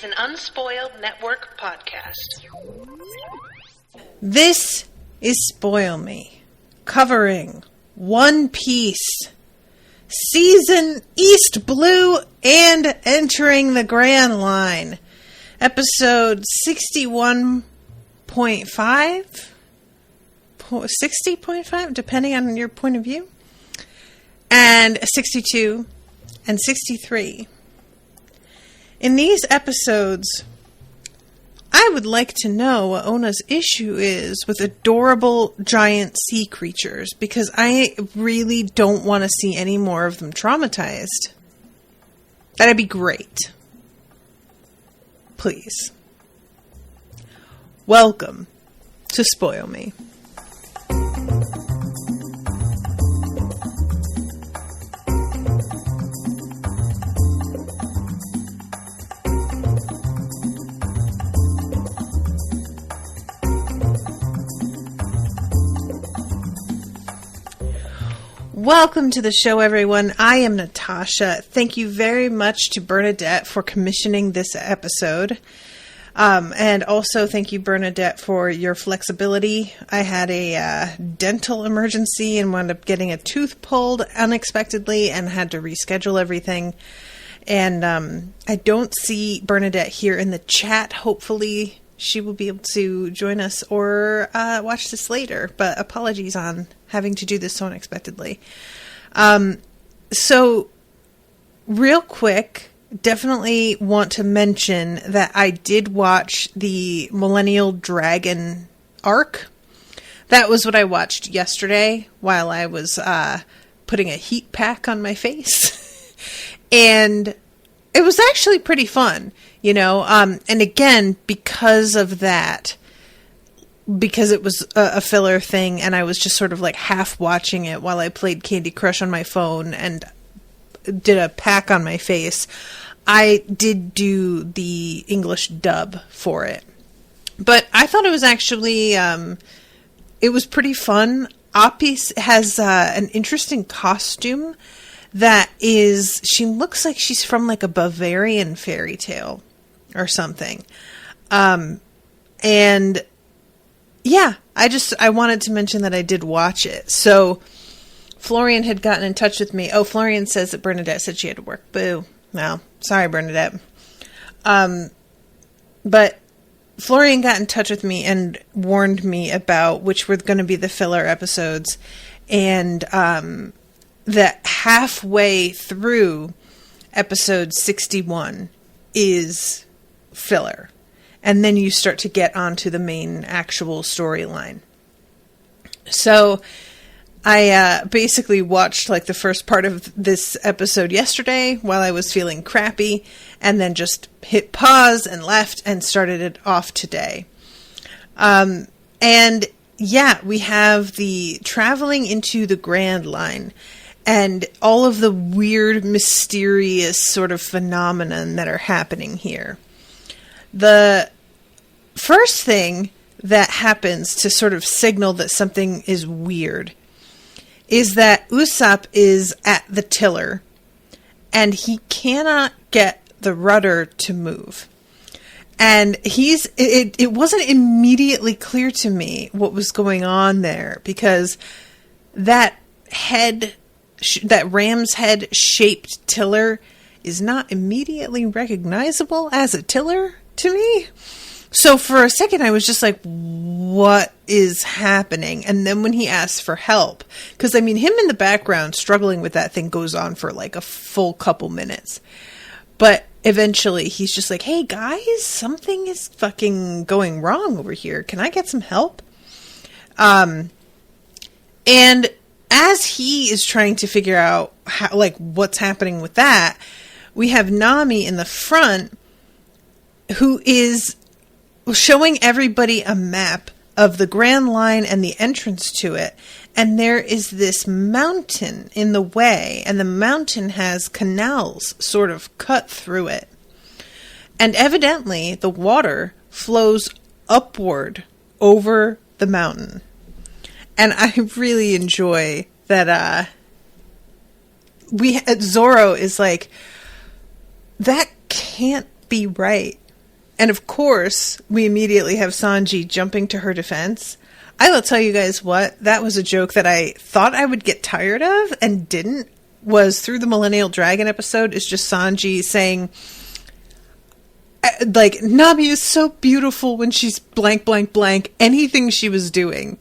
an Unspoiled Network podcast. This is Spoil Me, covering One Piece, Season East Blue and Entering the Grand Line, episode 61.5, 60.5, depending on your point of view, and 62 and 63. In these episodes, I would like to know what Ona's issue is with adorable giant sea creatures, because I really don't want to see any more of them traumatized. That'd be great. Please. Welcome to Spoil Me. Welcome to the show, everyone. I am Natasha. Thank you very much to Bernadette for commissioning this episode. And also thank you, Bernadette, for your flexibility. I had a dental emergency and wound up getting a tooth pulled unexpectedly and had to reschedule everything. And I don't see Bernadette here in the chat. Hopefully she will be able to join us or watch this later. But apologies on having to do this so unexpectedly. So real quick, definitely want to mention that I did watch the Millennial Dragon arc. That was what I watched yesterday while I was putting a heat pack on my face. And it was actually pretty fun, you know. And again, because of that, because it was a filler thing and I was just sort of like half watching it while I played Candy Crush on my phone and did a pack on my face, I did do the English dub for it. But I thought it was actually, it was pretty fun. Apis has an interesting costume that is, she looks like she's from like a Bavarian fairy tale or something. And yeah, I wanted to mention that I did watch it. So Florian had gotten in touch with me. Oh, Florian says that Bernadette said she had to work. Boo. No, sorry, Bernadette. But Florian got in touch with me and warned me about which were going to be the filler episodes. And that halfway through episode 61 is filler. And then you start to get onto the main actual storyline. So I basically watched like the first part of this episode yesterday while I was feeling crappy, and then just hit pause and left and started it off today. And yeah, we have the traveling into the Grand Line and all of the weird, mysterious sort of phenomenon that are happening here. The first thing that happens to sort of signal that something is weird is that Usopp is at the tiller and he cannot get the rudder to move. And it wasn't immediately clear to me what was going on there, because that ram's head shaped tiller is not immediately recognizable as a tiller to me. So for a second, I was just like, what is happening? And then when he asks for help, because I mean, him in the background struggling with that thing goes on for like a full couple minutes. But eventually he's just like, hey guys, something is fucking going wrong over here. Can I get some help? And as he is trying to figure out how, like, what's happening with that, we have Nami in the front who is showing everybody a map of the Grand Line and the entrance to it. And there is this mountain in the way, and the mountain has canals sort of cut through it. And evidently, the water flows upward over the mountain. And I really enjoy that Zoro is like, that can't be right. And of course, we immediately have Sanji jumping to her defense. I will tell you guys what, that was a joke that I thought I would get tired of and didn't, was through the Millennial Dragon episode, is just Sanji saying, like, Nami is so beautiful when she's blank, blank, blank, anything she was doing.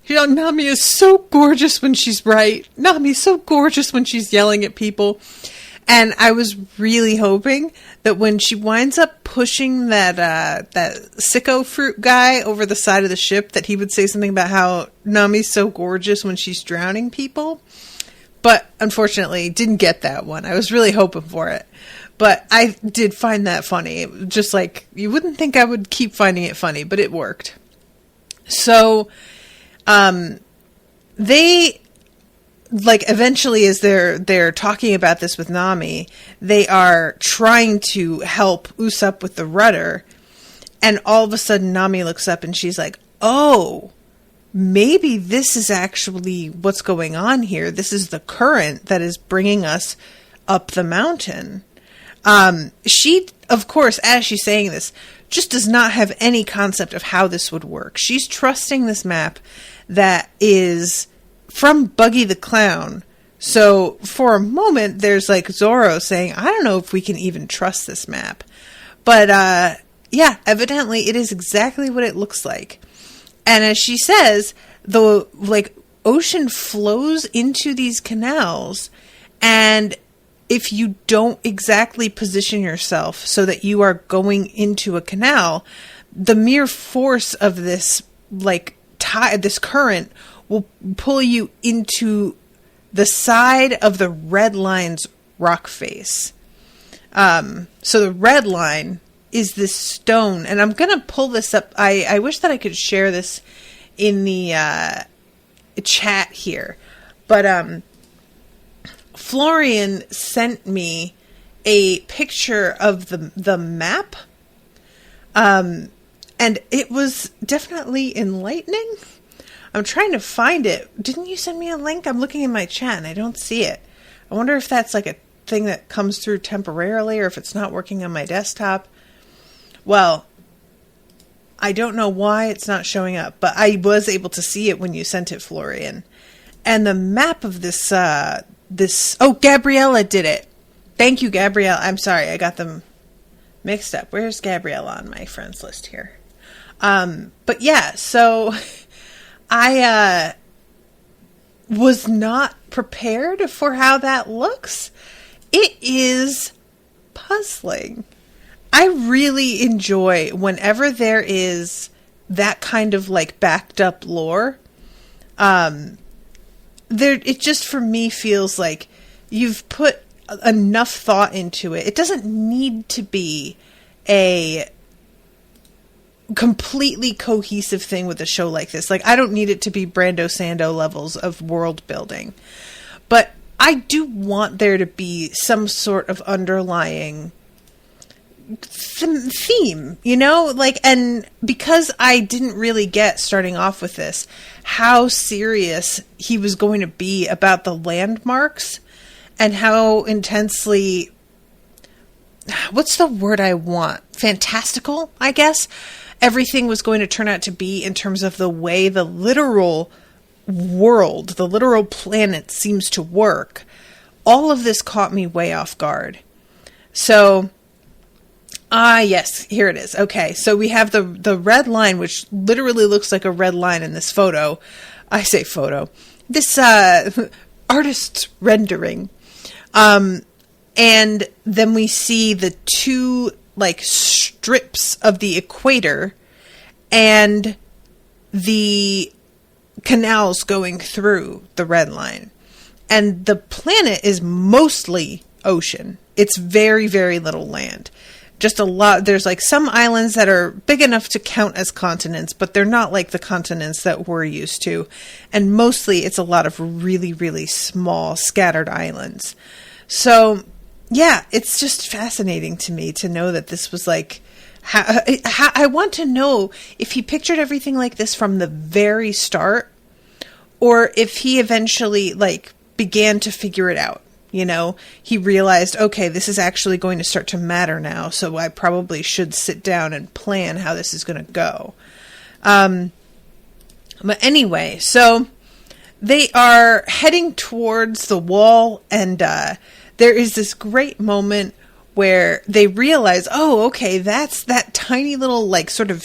You know, Nami is so gorgeous when she's right. Nami is so gorgeous when she's yelling at people. And I was really hoping that when she winds up pushing that sicko fruit guy over the side of the ship, that he would say something about how Nami's so gorgeous when she's drowning people. But unfortunately, didn't get that one. I was really hoping for it. But I did find that funny. Just like, you wouldn't think I would keep finding it funny, but it worked. So, they... like, eventually, as they're talking about this with Nami, they are trying to help Usopp with the rudder, and all of a sudden Nami looks up and she's like, oh, maybe this is actually what's going on here. This is the current that is bringing us up the mountain. She, of course, as she's saying this, just does not have any concept of how this would work. She's trusting this map that is from Buggy the Clown. So for a moment, there's like Zoro saying, I don't know if we can even trust this map. But yeah, evidently it is exactly what it looks like. And as she says, the like ocean flows into these canals, and if you don't exactly position yourself so that you are going into a canal, the mere force of this like this current will pull you into the side of the red line's rock face. So the red line is this stone, and I'm going to pull this up. I wish that I could share this in the chat here, but Florian sent me a picture of the map, and it was definitely enlightening. I'm trying to find it. Didn't you send me a link? I'm looking in my chat and I don't see it. I wonder if that's like a thing that comes through temporarily, or if it's not working on my desktop. Well, I don't know why it's not showing up, but I was able to see it when you sent it, Florian. And the map of this, oh, Gabriella did it. Thank you, Gabrielle. I'm sorry, I got them mixed up. Where's Gabriella on my friends list here? But yeah, so I was not prepared for how that looks. It is puzzling. I really enjoy whenever there is that kind of like backed up lore. It just for me feels like you've put enough thought into it. It doesn't need to be a completely cohesive thing with a show like this. Like, I don't need it to be Brando Sando levels of world building, but I do want there to be some sort of underlying theme, you know, like, and because I didn't really get, starting off with this, how serious he was going to be about the landmarks and how intensely, what's the word I want? Fantastical, I guess, everything was going to turn out to be in terms of the way the literal world, the literal planet seems to work. All of this caught me way off guard. So, yes, here it is. Okay, so we have the red line, which literally looks like a red line in this photo. I say photo. This artist's rendering. And then we see the two, like, strips of the equator and the canals going through the red line. And the planet is mostly ocean. It's very, very little land. Just a lot. There's like some islands that are big enough to count as continents, but they're not like the continents that we're used to. And mostly it's a lot of really, really small scattered islands. So yeah, it's just fascinating to me to know that this was like, how I want to know if he pictured everything like this from the very start, or if he eventually like began to figure it out. You know, he realized, okay, this is actually going to start to matter now, so I probably should sit down and plan how this is going to go. But anyway, so they are heading towards the wall, and there is this great moment where they realize, oh, okay, that's that tiny little, like, sort of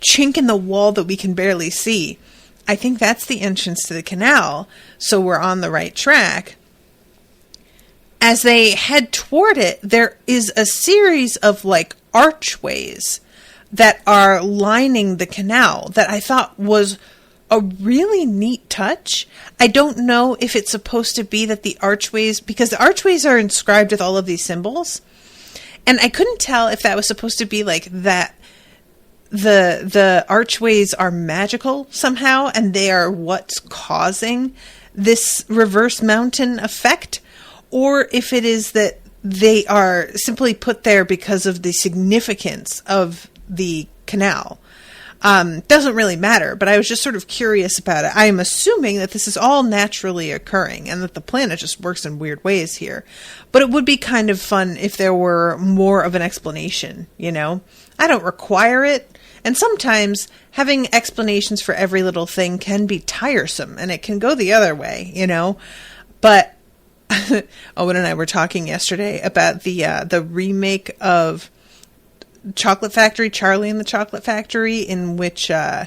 chink in the wall that we can barely see. I think that's the entrance to the canal, so we're on the right track. As they head toward it, there is a series of, like, archways that are lining the canal that I thought was a really neat touch. I don't know if it's supposed to be that the archways, because the archways are inscribed with all of these symbols, and I couldn't tell if that was supposed to be like that the archways are magical somehow, and they are what's causing this reverse mountain effect, or if it is that they are simply put there because of the significance of the canal. Doesn't really matter, but I was just sort of curious about it. I am assuming that this is all naturally occurring and that the planet just works in weird ways here. But it would be kind of fun if there were more of an explanation, you know? I don't require it, and sometimes having explanations for every little thing can be tiresome, and it can go the other way, you know? But Owen and I were talking yesterday about the remake of Chocolate Factory, Charlie and the Chocolate Factory, in which Johnny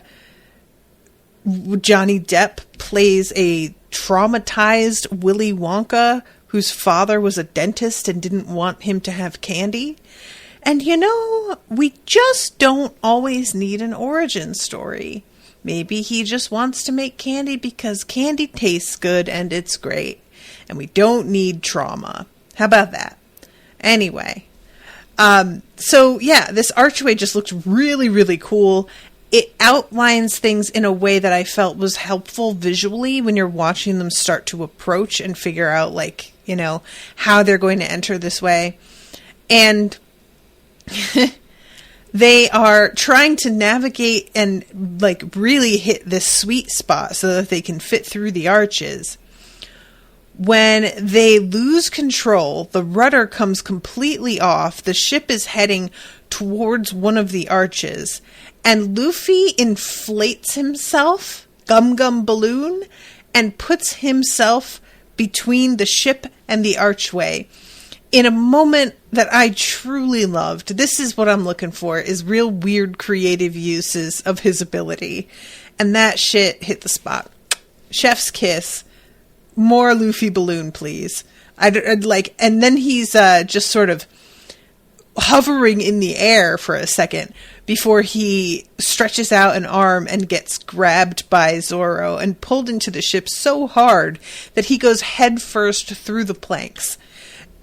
Depp plays a traumatized Willy Wonka whose father was a dentist and didn't want him to have candy. And you know, we just don't always need an origin story. Maybe he just wants to make candy because candy tastes good and it's great. And we don't need trauma. How about that? Anyway. So yeah, this archway just looks really, really cool. It outlines things in a way that I felt was helpful visually when you're watching them start to approach and figure out, like, you know, how they're going to enter this way. And they are trying to navigate and, like, really hit this sweet spot so that they can fit through the arches. When they lose control, the rudder comes completely off, the ship is heading towards one of the arches, and Luffy inflates himself, Gum Gum Balloon, and puts himself between the ship and the archway in a moment that I truly loved. This is what I'm looking for, is real weird creative uses of his ability. And that shit hit the spot. Chef's kiss. More Luffy balloon, please. I'd like, and then he's just sort of hovering in the air for a second before he stretches out an arm and gets grabbed by Zoro and pulled into the ship so hard that he goes headfirst through the planks.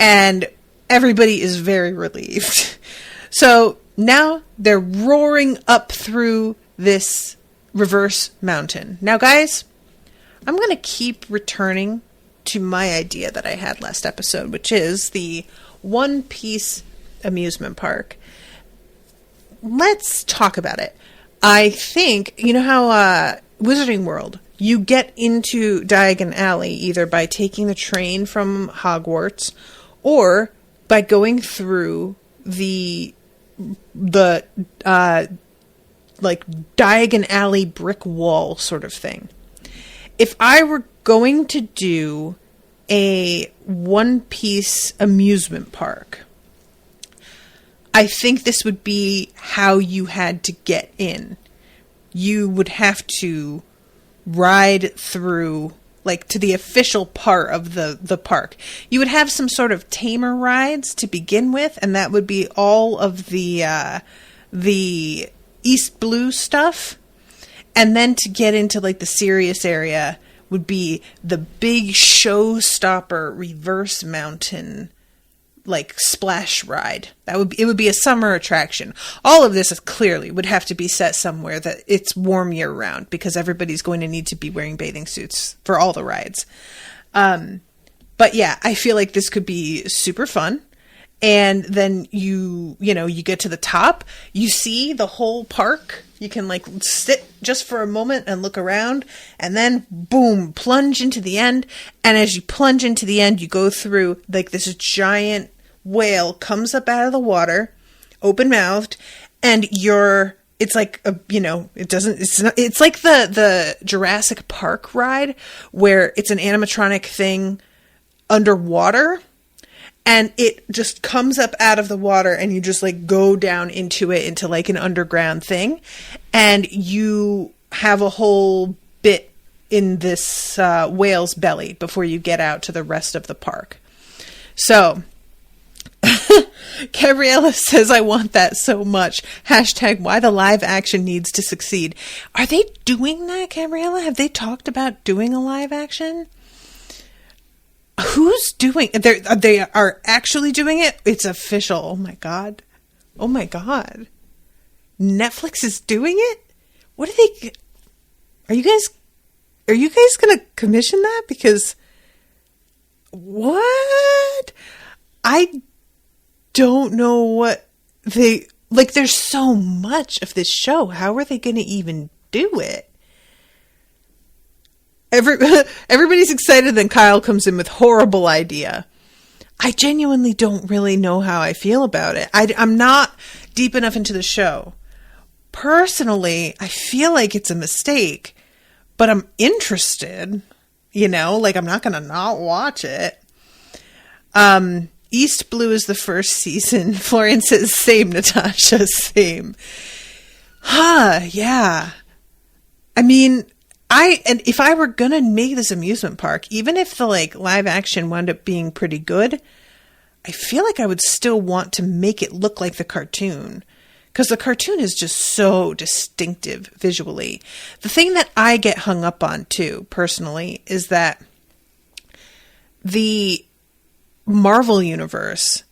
And everybody is very relieved. So now they're roaring up through this reverse mountain. Now, guys, I'm going to keep returning to my idea that I had last episode, which is the One Piece amusement park. Let's talk about it. I think, you know how Wizarding World, you get into Diagon Alley either by taking the train from Hogwarts or by going through the like Diagon Alley brick wall sort of thing. If I were going to do a One Piece amusement park, I think this would be how you had to get in. You would have to ride through, like, to the official part of the park. You would have some sort of tamer rides to begin with, and that would be all of the East Blue stuff. And then to get into, like, the serious area would be the big showstopper reverse mountain, like, splash ride. It would be a summer attraction. All of this clearly would have to be set somewhere that it's warm year round, because everybody's going to need to be wearing bathing suits for all the rides. But yeah, I feel like this could be super fun. And then you get to the top, you see the whole park. You can, like, sit just for a moment and look around, and then boom, plunge into the end. And as you plunge into the end, you go through like this giant whale comes up out of the water, open mouthed, and it's like it's like the Jurassic Park ride where it's an animatronic thing underwater, and it just comes up out of the water, and you just like go down into like an underground thing, and you have a whole bit in this whale's belly before you get out to the rest of the park. So Gabriella says, I want that so much. # why the live action needs to succeed. Are they doing that, Gabriella? Have they talked about doing a live action? Who's doing it? They are actually doing it? It's official. Oh my God. Oh my God. Netflix is doing it? What are they... Are you guys going to commission that? Because... What? I don't know what they... Like, there's so much of this show. How are they going to even do it? Everybody's excited, then Kyle comes in with horrible idea. I genuinely don't really know how I feel about it. I'm not deep enough into the show. Personally, I feel like it's a mistake, but I'm interested, like I'm not going to not watch it. East Blue is the first season. Florian says, same, Natasha, same. Yeah. I mean, and if I were going to make this amusement park, even if the live action wound up being pretty good, I feel like I would still want to make it look like the cartoon, because the cartoon is just so distinctive visually. The thing that I get hung up on too, personally, is that the Marvel Universe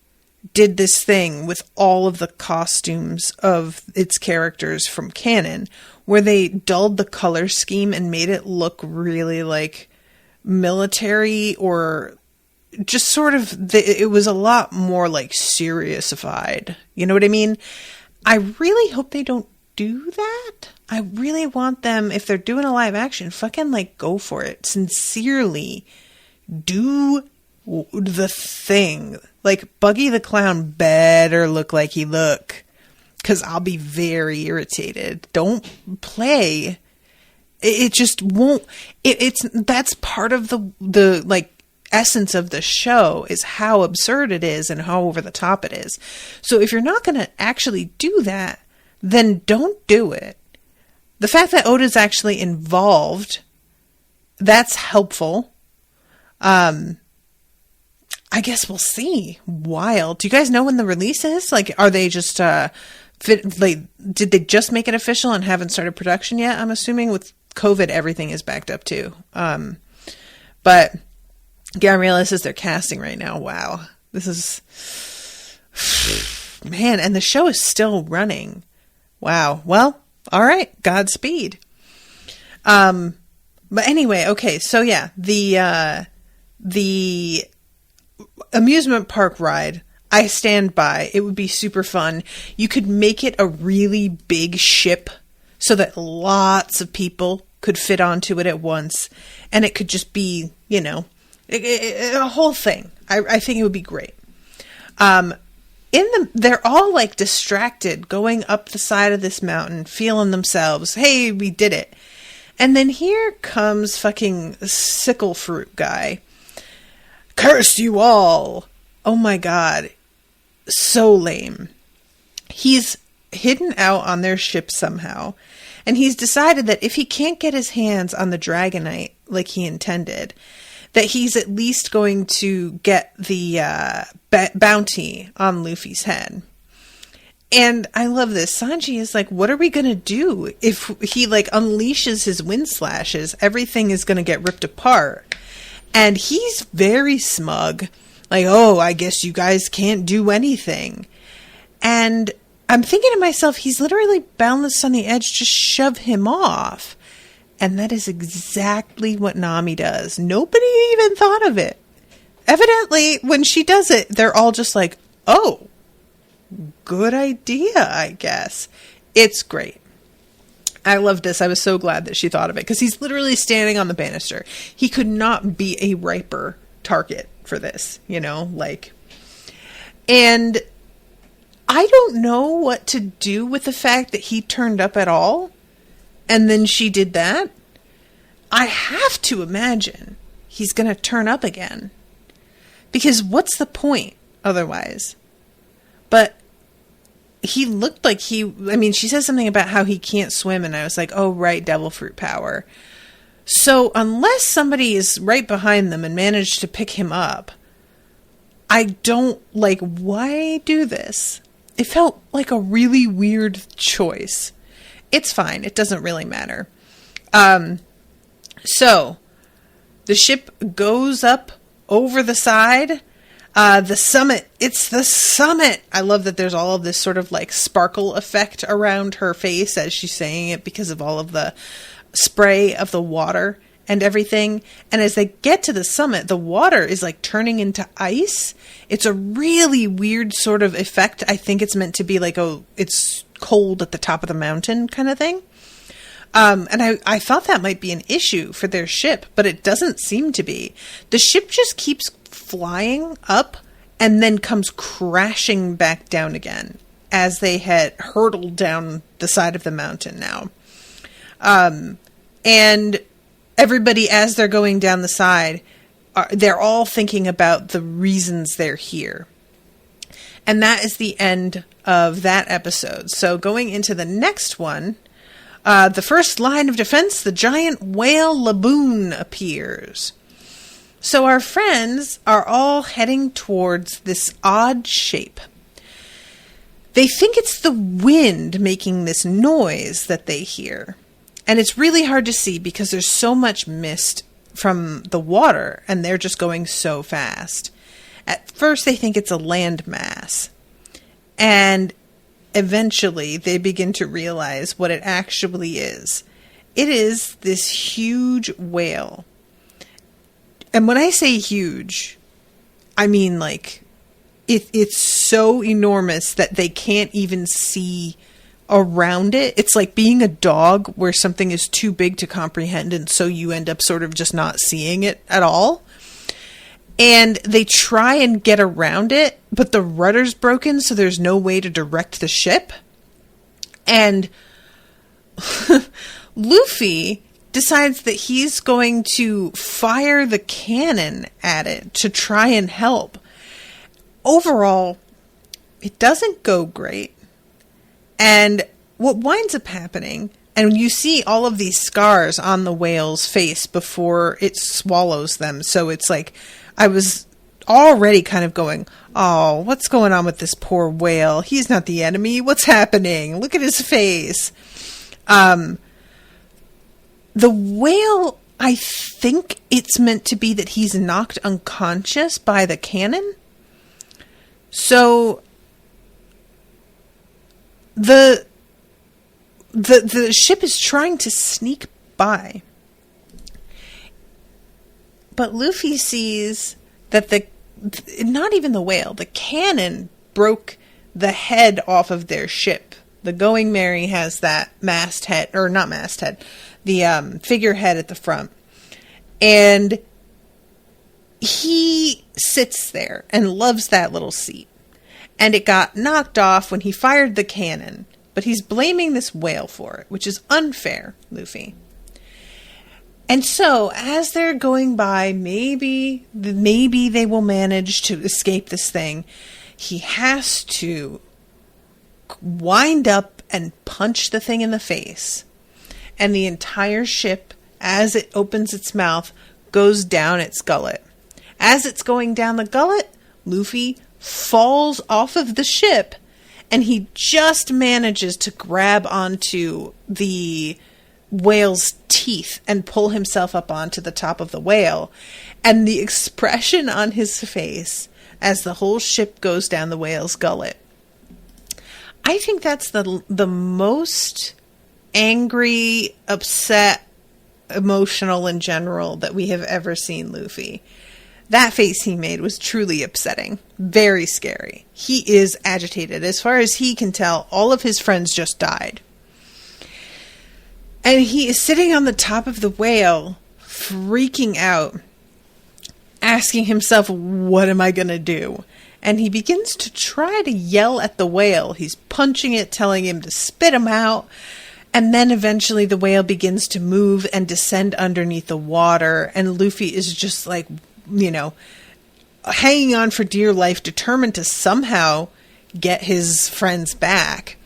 did this thing with all of the costumes of its characters from canon, where they dulled the color scheme and made it look really like military, or just sort of, it was a lot more like seriousified. You know what I mean? I really hope they don't do that. I really want them, if they're doing a live action, fucking go for it. Sincerely do the thing. Buggy the Clown better look like he look, because I'll be very irritated. Don't play. It just won't. That's part of the essence of the show, is how absurd it is and how over the top it is. So if you're not going to actually do that, then don't do it. The fact that Oda's actually involved, that's helpful. I guess we'll see. Wild. Do you guys know when the release is? Are they just did they just make it official and haven't started production yet? I'm assuming with COVID everything is backed up too. But Gabriella says they're casting right now. Wow. This is... Man, and the show is still running. Wow. Well, all right. Godspeed. But anyway, okay. So yeah, the amusement park ride, I stand by. It would be super fun. You could make it a really big ship so that lots of people could fit onto it at once. And it could just be, a whole thing. I think it would be great. They're all distracted, going up the side of this mountain, feeling themselves. Hey, we did it. And then here comes fucking sickle fruit guy. Curse you all. Oh my God. So lame. He's hidden out on their ship somehow. And he's decided that if he can't get his hands on the Dragonite like he intended, that he's at least going to get the bounty on Luffy's head. And I love this. Sanji is like, what are we going to do if he unleashes his wind slashes? Everything is going to get ripped apart. And he's very smug. Oh, I guess you guys can't do anything. And I'm thinking to myself, he's literally boundless on the edge. Just shove him off. And that is exactly what Nami does. Nobody even thought of it. Evidently, when she does it, they're all just like, oh, good idea, I guess. It's great. I love this. I was so glad that she thought of it, because he's literally standing on the banister. He could not be a riper target for this, and I don't know what to do with the fact that he turned up at all, and then she did that. I have to imagine he's going to turn up again, because what's the point otherwise? But he looked like she says something about how he can't swim, and I was like, oh, right, devil fruit power. So unless somebody is right behind them and managed to pick him up, I don't, why do this? It felt like a really weird choice. It's fine. It doesn't really matter. So the ship goes up over the side. The summit. It's the summit. I love that there's all of this sort of sparkle effect around her face as she's saying it, because of all of the spray of the water and everything. And as they get to the summit, the water is turning into ice. It's a really weird sort of effect. I think it's meant to be it's cold at the top of the mountain kind of thing. And I thought that might be an issue for their ship, but it doesn't seem to be. The ship just keeps flying up and then comes crashing back down again as they had hurtled down the side of the mountain now. And everybody, as they're going down the side, they're all thinking about the reasons they're here. And that is the end of that episode. So going into the next one, the first line of defense, the giant whale laboon appears. So our friends are all heading towards this odd shape. They think it's the wind making this noise that they hear. And it's really hard to see because there's so much mist from the water, and they're just going so fast. At first, they think it's a land mass. And eventually, they begin to realize what it actually is. It is this huge whale. And when I say huge, I mean it's so enormous that they can't even see around it. It's like being a dog where something is too big to comprehend, and so you end up sort of just not seeing it at all. And they try and get around it, but the rudder's broken, so there's no way to direct the ship. And Luffy decides that he's going to fire the cannon at it to try and help. Overall, it doesn't go great. And what winds up happening, and you see all of these scars on the whale's face before it swallows them. So it's I was already kind of going, oh, what's going on with this poor whale? He's not the enemy. What's happening? Look at his face. The whale, I think it's meant to be that he's knocked unconscious by the cannon. So the ship is trying to sneak by. But Luffy sees that not even the whale, the cannon broke the head off of their ship. The Going Merry has that masthead, or not masthead, the figurehead at the front. And he sits there and loves that little seat. And it got knocked off when he fired the cannon. But he's blaming this whale for it, which is unfair, Luffy. And so, as they're going by, maybe they will manage to escape this thing. He has to wind up and punch the thing in the face. And the entire ship, as it opens its mouth, goes down its gullet. As it's going down the gullet, Luffy falls off of the ship, and he just manages to grab onto the whale's teeth and pull himself up onto the top of the whale. And the expression on his face as the whole ship goes down the whale's gullet, I think that's the most angry, upset, emotional in general that we have ever seen Luffy. That face he made was truly upsetting. Very scary. He is agitated. As far as he can tell, all of his friends just died. And he is sitting on the top of the whale, freaking out, asking himself, what am I going to do? And he begins to try to yell at the whale. He's punching it, telling him to spit him out. And then eventually the whale begins to move and descend underneath the water. And Luffy is just like, hanging on for dear life, determined to somehow get his friends back.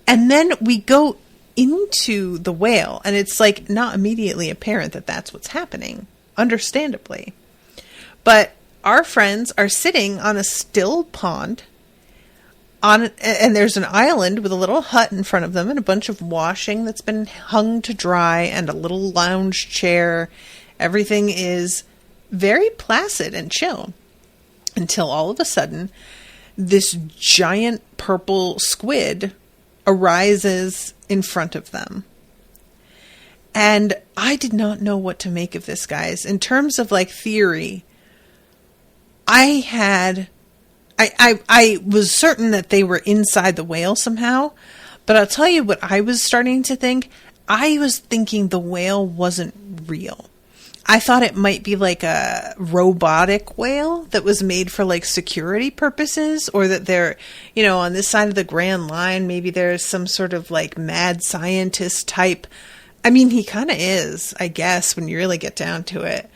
And then we go into the whale, and it's like not immediately apparent that that's what's happening, understandably. But our friends are sitting on a still pond, and there's an island with a little hut in front of them and a bunch of washing that's been hung to dry and a little lounge chair. Everything is very placid and chill until all of a sudden this giant purple squid arises in front of them. And I did not know what to make of this, guys. In terms of like theory, I was certain that they were inside the whale somehow, but I'll tell you what I was starting to think. I was thinking the whale wasn't real. I thought it might be like a robotic whale that was made for like security purposes, or that they're, on this side of the Grand Line, maybe there's some sort of like mad scientist type. I mean, he kind of is, I guess, when you really get down to it.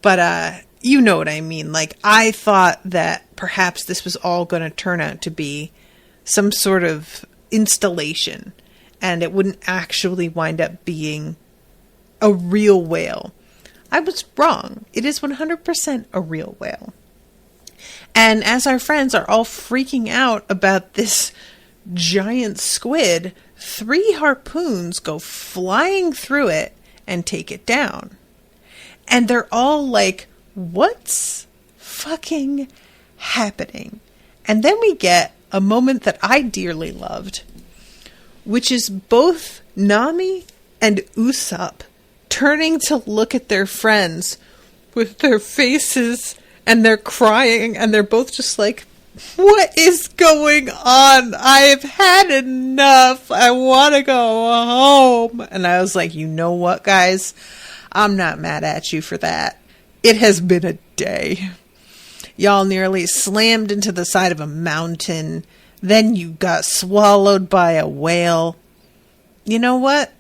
But, you know what I mean? Like, I thought that perhaps this was all going to turn out to be some sort of installation, and it wouldn't actually wind up being a real whale. I was wrong. It is 100% a real whale. And as our friends are all freaking out about this giant squid, 3 harpoons go flying through it and take it down. And they're all like, what's fucking happening? And then we get a moment that I dearly loved, which is both Nami and Usopp turning to look at their friends with their faces, and they're crying, and they're both just like, what is going on? I've had enough. I want to go home. And I was like, you know what, guys? I'm not mad at you for that. It has been a day. Y'all nearly slammed into the side of a mountain. Then you got swallowed by a whale. You know what?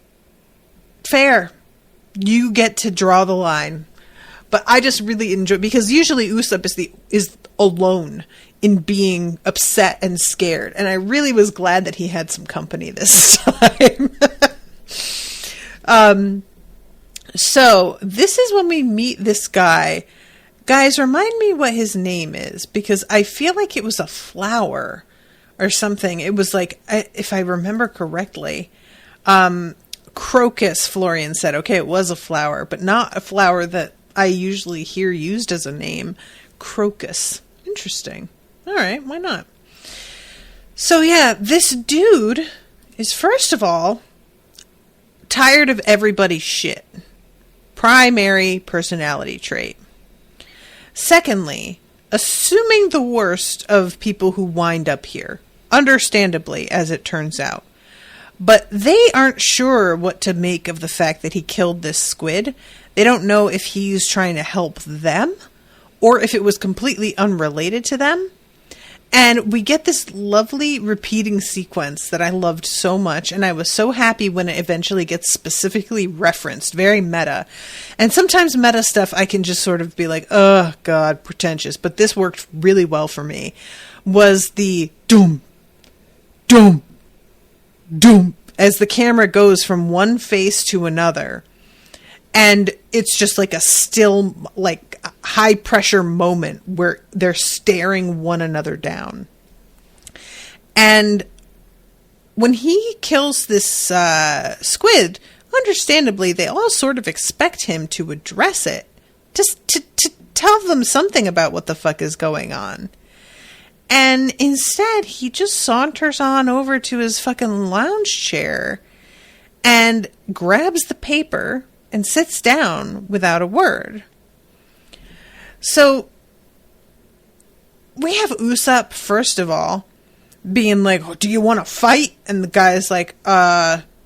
Fair. You get to draw the line. But I just really enjoy, because usually Usopp is alone in being upset and scared. And I really was glad that he had some company this time. So this is when we meet this guy. Guys, remind me what his name is, because I feel like it was a flower or something. It was like, if I remember correctly, crocus, Florian said. Okay, it was a flower, but not a flower that I usually hear used as a name. Crocus. Interesting. All right, why not? So yeah, this dude is, first of all, tired of everybody's shit. Primary personality trait. Secondly, assuming the worst of people who wind up here. Understandably, as it turns out. But they aren't sure what to make of the fact that he killed this squid. They don't know if he's trying to help them, or if it was completely unrelated to them. And we get this lovely repeating sequence that I loved so much, and I was so happy when it eventually gets specifically referenced. Very meta. And sometimes meta stuff I can just sort of be like, oh god, pretentious. But this worked really well for me. Was the doom, doom, doom, as the camera goes from one face to another. And it's just like a still, like, high pressure moment where they're staring one another down. And when he kills this squid, understandably, they all sort of expect him to address it, just to tell them something about what the fuck is going on. And instead, he just saunters on over to his fucking lounge chair and grabs the paper and sits down without a word. So, we have Usopp, first of all, being like, oh, do you want to fight? And the guy's like,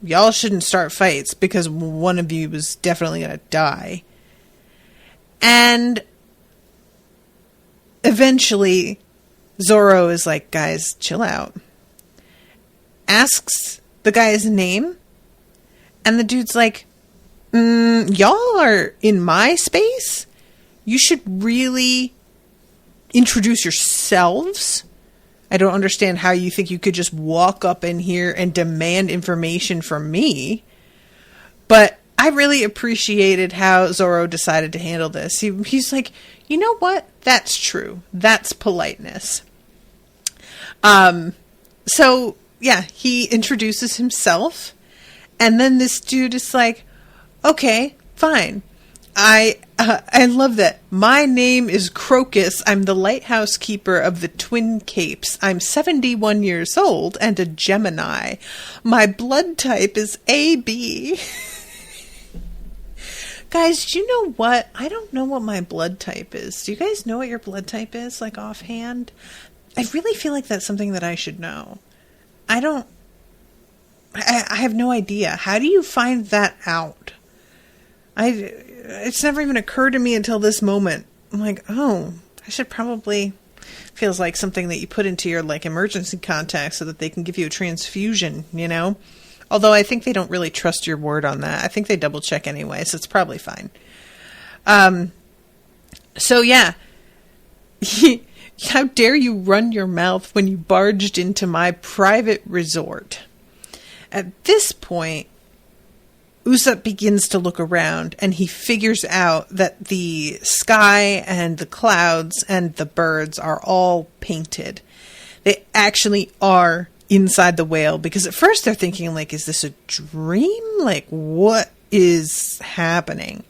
y'all shouldn't start fights because one of you is definitely going to die. And eventually, Zoro is like, guys, chill out. Asks the guy's name. And the dude's like, y'all are in my space? You should really introduce yourselves. I don't understand how you think you could just walk up in here and demand information from me. But I really appreciated how Zoro decided to handle this. He's like, you know what? That's true. That's politeness. So, yeah, he introduces himself. And then this dude is like, okay, fine. I love that. My name is Crocus. I'm the lighthouse keeper of the Twin Capes. I'm 71 years old and a Gemini. My blood type is AB. Guys, do you know what? I don't know what my blood type is. Do you guys know what your blood type is, like offhand? I really feel like that's something that I should know. I have no idea. How do you find that out? It's never even occurred to me until this moment. I'm like, oh, I should probably... Feels like something that you put into your, like, emergency contact so that they can give you a transfusion, you know? Although I think they don't really trust your word on that. I think they double check anyway, so it's probably fine. So yeah. How dare you run your mouth when you barged into my private resort? At this point, Usopp begins to look around, and he figures out that the sky and the clouds and the birds are all painted. They actually are inside the whale, because at first they're thinking, like, is this a dream? Like, what is happening?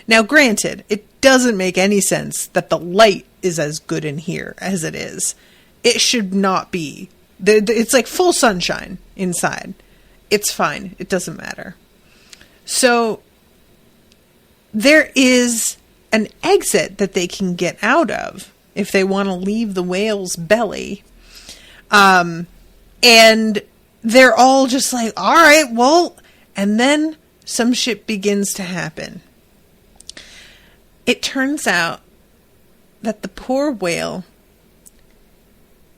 Now, granted, it doesn't make any sense that the light is as good in here as it is. It should not be. It's like full sunshine inside. It's fine. It doesn't matter. So there is an exit that they can get out of if they want to leave the whale's belly. And they're all just like, all right, well, and then some shit begins to happen. It turns out that the poor whale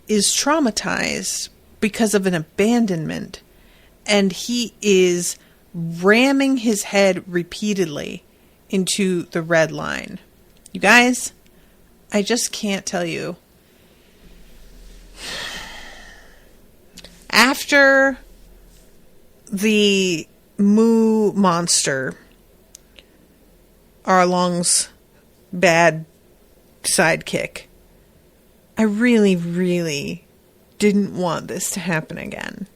is traumatized because of an abandonment, and he is ramming his head repeatedly into the red line. You guys, I just can't tell you. After the Moo monster, Arlong's bad sidekick, I really, really didn't want this to happen again.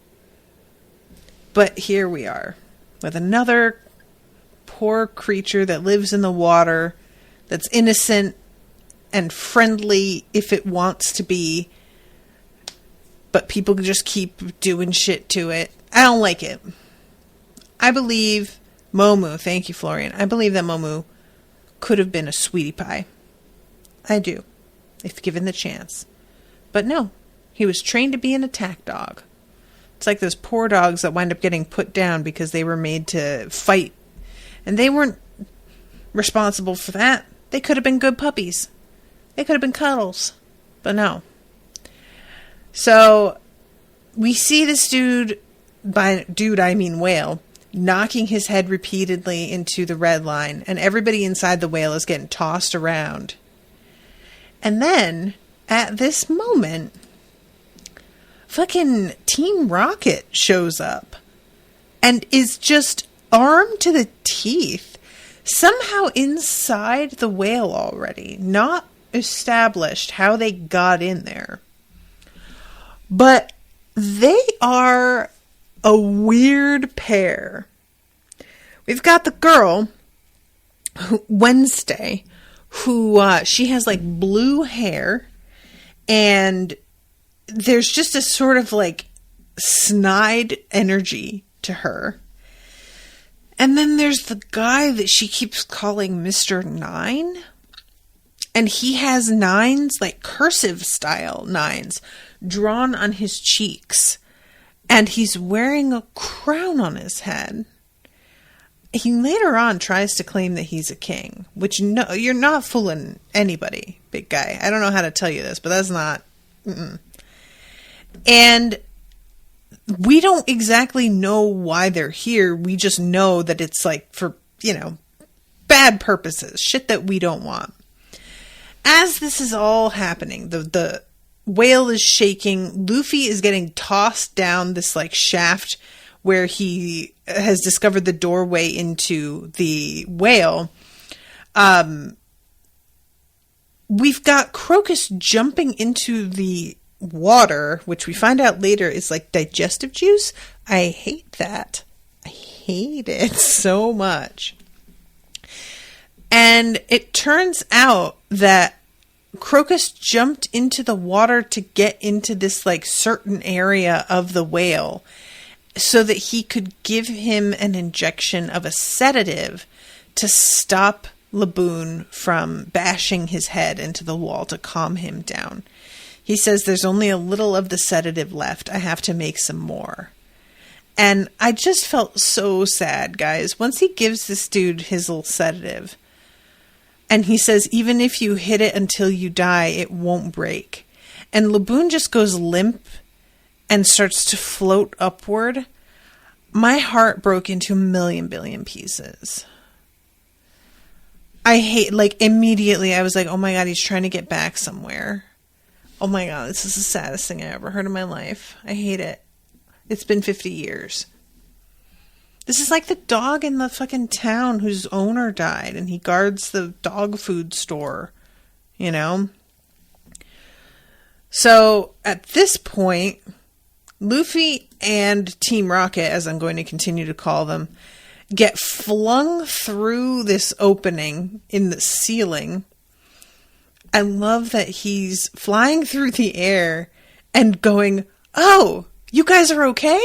But here we are, with another poor creature that lives in the water, that's innocent and friendly if it wants to be, but people just keep doing shit to it. I don't like it. I believe Momu, thank you, Florian, I believe that Momu could have been a sweetie pie. I do, if given the chance. But no, he was trained to be an attack dog. It's like those poor dogs that wind up getting put down because they were made to fight. And they weren't responsible for that. They could have been good puppies. They could have been cuddles. But no. So, we see this dude, by dude I mean whale, knocking his head repeatedly into the red line. And everybody inside the whale is getting tossed around. And then, at this moment, fucking Team Rocket shows up and is just armed to the teeth, somehow inside the whale already. Not established how they got in there. But they are a weird pair. We've got the girl, Wednesday, who she has like blue hair, and there's just a sort of like snide energy to her. And then there's the guy that she keeps calling Mr. Nine. And he has nines, like cursive style nines, drawn on his cheeks. And he's wearing a crown on his head. He later on tries to claim that he's a king, which no, you're not fooling anybody, big guy. I don't know how to tell you this, but that's not... And we don't exactly know why they're here. We just know that it's like for, bad purposes, shit that we don't want. As this is all happening, the whale is shaking. Luffy is getting tossed down this like shaft where he has discovered the doorway into the whale. We've got Crocus jumping into the water, which we find out later is like digestive juice. I hate that. I hate it so much. And it turns out that Crocus jumped into the water to get into this like certain area of the whale so that he could give him an injection of a sedative to stop Laboon from bashing his head into the wall to calm him down. He says, there's only a little of the sedative left. I have to make some more. And I just felt so sad, guys. Once he gives this dude his little sedative, and he says, even if you hit it until you die, it won't break. And Laboon just goes limp and starts to float upward. My heart broke into a million billion pieces. I hate, like, immediately I was like, oh my God, he's trying to get back somewhere. Oh my God, this is the saddest thing I ever heard in my life. I hate it. It's been 50 years. This is like the dog in the fucking town whose owner died and he guards the dog food store, So at this point, Luffy and Team Rocket, as I'm going to continue to call them, get flung through this opening in the ceiling. I love that he's flying through the air and going, oh, you guys are okay?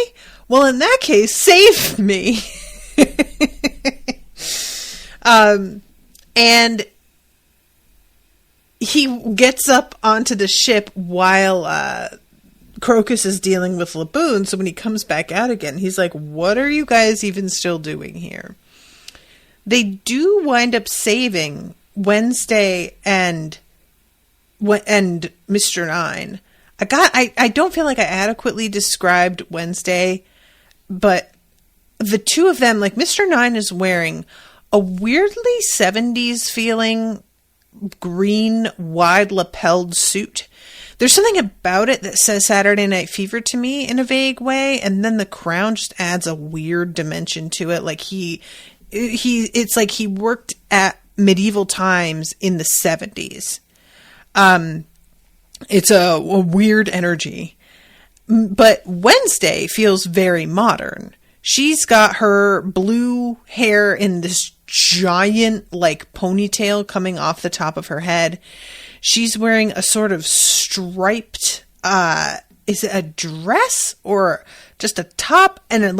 Well, in that case, save me. And he gets up onto the ship while Crocus is dealing with Laboon. So when he comes back out again, he's like, what are you guys even still doing here? They do wind up saving Wednesday and Mr. Nine. I don't feel like I adequately described Wednesday, but the two of them, like Mr. Nine is wearing a weirdly 70s feeling green wide lapelled suit. There's something about it that says Saturday Night Fever to me in a vague way, and then the crown just adds a weird dimension to it. Like it's like he worked at medieval times in the 70s. It's a weird energy. But Wednesday feels very modern. She's got her blue hair in this giant, like, ponytail coming off the top of her head. She's wearing a sort of striped, is it a dress or just a top? And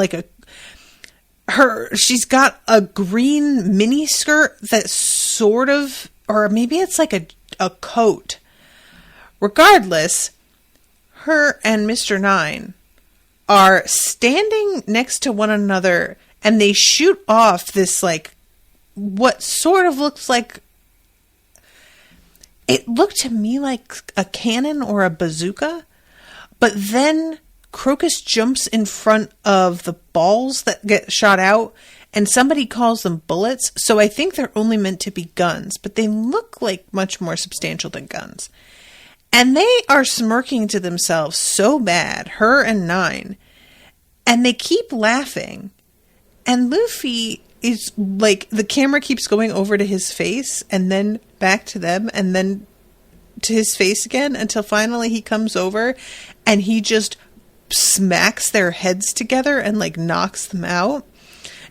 she's got a green mini skirt that sort of, or maybe it's like a coat. Regardless, her and Mr. Nine are standing next to one another and they shoot off this, like, what sort of looks like, it looked to me like a cannon or a bazooka, but then Crocus jumps in front of the balls that get shot out and somebody calls them bullets. So I think they're only meant to be guns, but they look like much more substantial than guns. And they are smirking to themselves so bad, her and Nine, and they keep laughing. And Luffy is like, the camera keeps going over to his face and then back to them and then to his face again until finally he comes over and he just smacks their heads together and like knocks them out.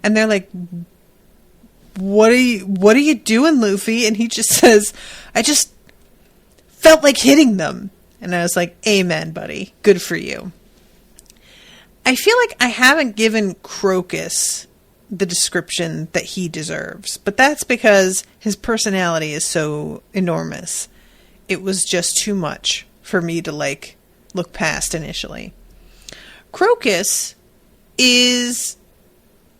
And they're like, what are you doing, Luffy? And he just says, I just felt like hitting them. And I was like, amen, buddy. Good for you. I feel like I haven't given Crocus the description that he deserves, but that's because his personality is so enormous. It was just too much for me to like look past initially. Crocus is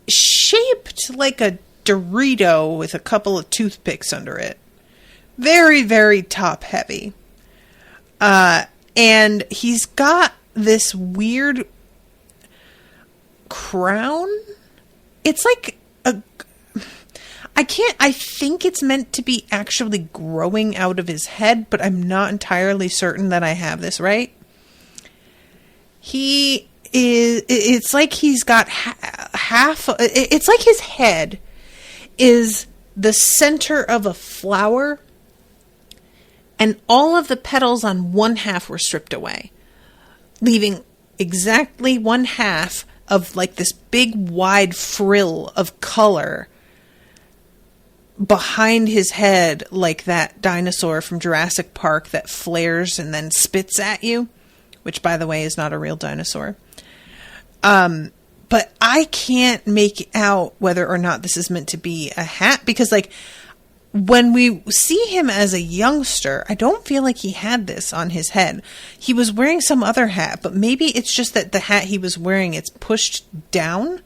shaped like a Dorito with a couple of toothpicks under it. Very, very top heavy. And he's got this weird crown. It's like I think it's meant to be actually growing out of his head, but I'm not entirely certain that I have this right. It's like he's got it's like his head is the center of a flower, and all of the petals on one half were stripped away, leaving exactly one half of like this big wide frill of color behind his head, like that dinosaur from Jurassic Park that flares and then spits at you, which, by the way, is not a real dinosaur. But I can't make out whether or not this is meant to be a hat, because like when we see him as a youngster, I don't feel like he had this on his head. He was wearing some other hat, but maybe it's just that the hat he was wearing, it's pushed down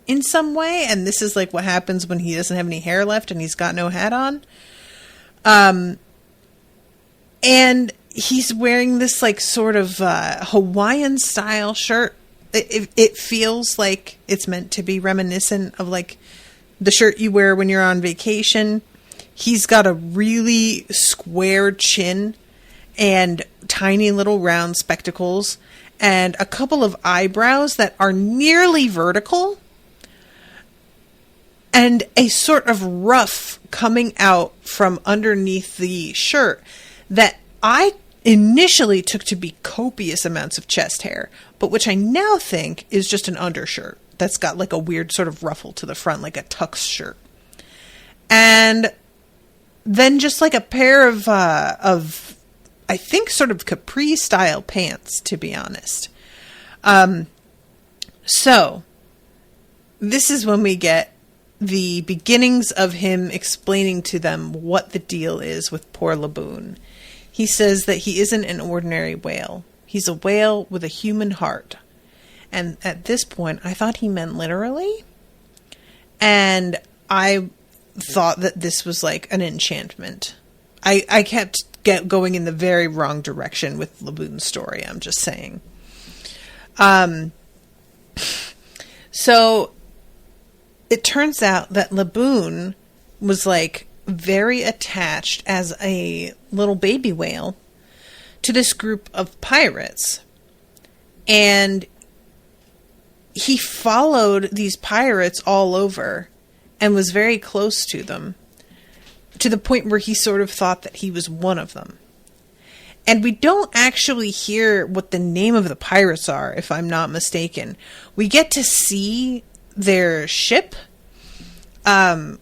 in some way, and this is like what happens when he doesn't have any hair left and he's got no hat on. And he's wearing this like sort of Hawaiian style shirt. It feels like it's meant to be reminiscent of like the shirt you wear when you're on vacation. He's got a really square chin and tiny little round spectacles and a couple of eyebrows that are nearly vertical, and a sort of ruff coming out from underneath the shirt that I initially took to be copious amounts of chest hair, but which I now think is just an undershirt that's got like a weird sort of ruffle to the front, like a tux shirt. And then just like a pair of I think sort of capri style pants, to be honest. So this is when we get the beginnings of him explaining to them what the deal is with poor Laboon. He says that he isn't an ordinary whale. He's a whale with a human heart. And at this point, I thought he meant literally. And I thought that this was like an enchantment. I kept going in the very wrong direction with Laboon's story, I'm just saying. So it turns out that Laboon was like very attached as a little baby whale to this group of pirates. And he followed these pirates all over and was very close to them, to the point where he sort of thought that he was one of them. And we don't actually hear what the name of the pirates are, if I'm not mistaken. We get to see their ship,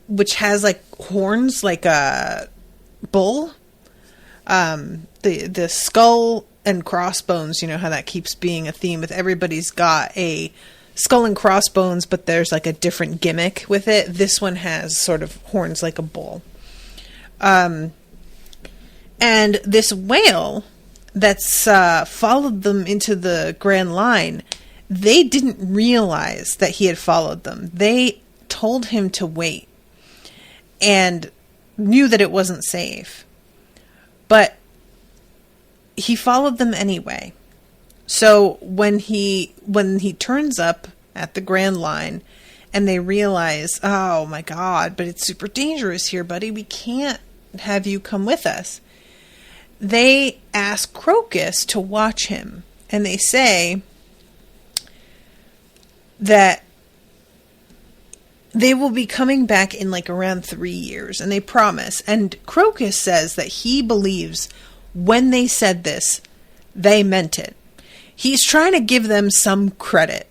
which has like horns like a bull. The skull and crossbones, you know how that keeps being a theme with everybody's got a skull and crossbones, but there's like a different gimmick with it. This one has sort of horns like a bull. And this whale that's followed them into the Grand Line, they didn't realize that he had followed them. They told him to wait and knew that it wasn't safe. But he followed them anyway. So when he turns up at the Grand Line and they realize, oh my God, but it's super dangerous here, buddy. We can't have you come with us. They ask Crocus to watch him. And they say that they will be coming back in like around 3 years. And they promise. And Crocus says that he believes when they said this, they meant it. He's trying to give them some credit.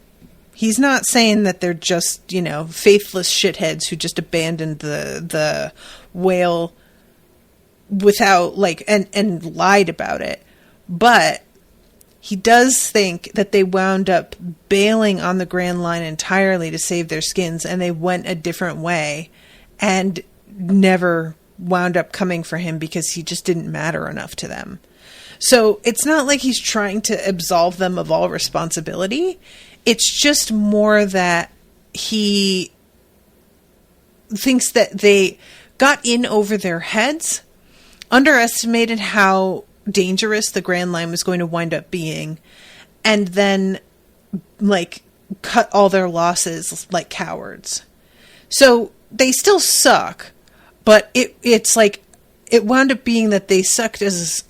He's not saying that they're just, you know, faithless shitheads who just abandoned the whale without, like, and lied about it. But he does think that they wound up bailing on the Grand Line entirely to save their skins, and they went a different way and never wound up coming for him because he just didn't matter enough to them. So it's not like he's trying to absolve them of all responsibility. It's just more that he thinks that they got in over their heads, underestimated how dangerous the Grand Line was going to wind up being, and then, like, cut all their losses like cowards. So they still suck, but it's like, it wound up being that they sucked as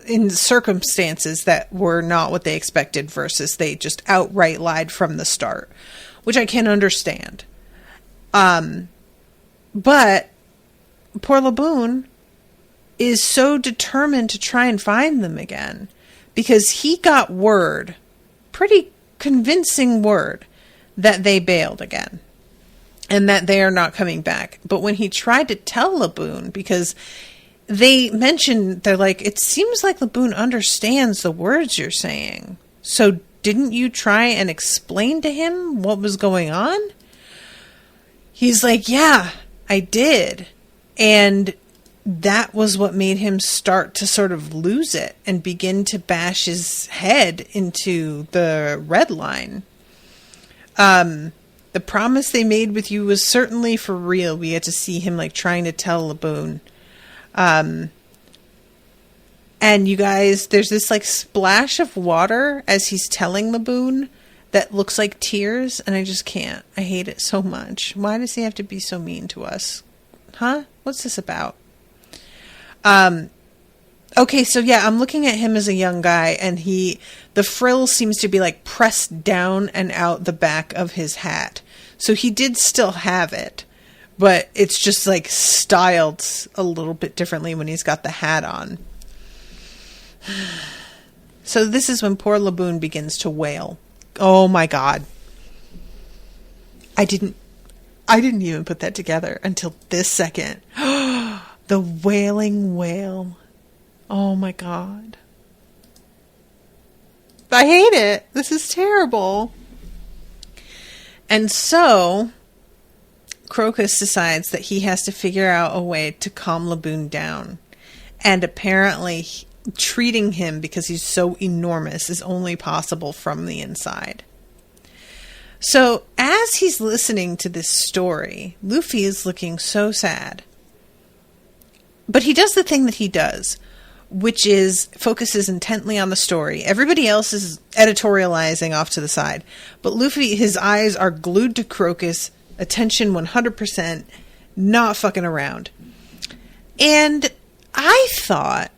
in circumstances that were not what they expected versus they just outright lied from the start, which I can understand. But poor Laboon is so determined to try and find them again because he got word, pretty convincing word, that they bailed again and that they are not coming back. But when he tried to tell Laboon, because they mentioned, they're like, it seems like Laboon understands the words you're saying. So didn't you try and explain to him what was going on? He's like, yeah, I did. And that was what made him start to sort of lose it and begin to bash his head into the red line. The promise they made with you was certainly for real. We had to see him like trying to tell Laboon. And you guys, there's this like splash of water as he's telling Laboon that looks like tears, and I just can't. I hate it so much. Why does he have to be so mean to us? Huh? What's this about? Okay, so yeah, I'm looking at him as a young guy, and the frill seems to be like pressed down and out the back of his hat. So he did still have it, but it's just like styled a little bit differently when he's got the hat on. So this is when poor Laboon begins to wail. Oh my God. I didn't even put that together until this second. The wailing wail. Oh my God. I hate it. This is terrible. And so Crocus decides that he has to figure out a way to calm Laboon down. And apparently treating him, because he's so enormous, is only possible from the inside. So as he's listening to this story, Luffy is looking so sad. But he does the thing that he does, which is focuses intently on the story. Everybody else is editorializing off to the side. But Luffy, his eyes are glued to Crocus, attention 100%, not fucking around. And I thought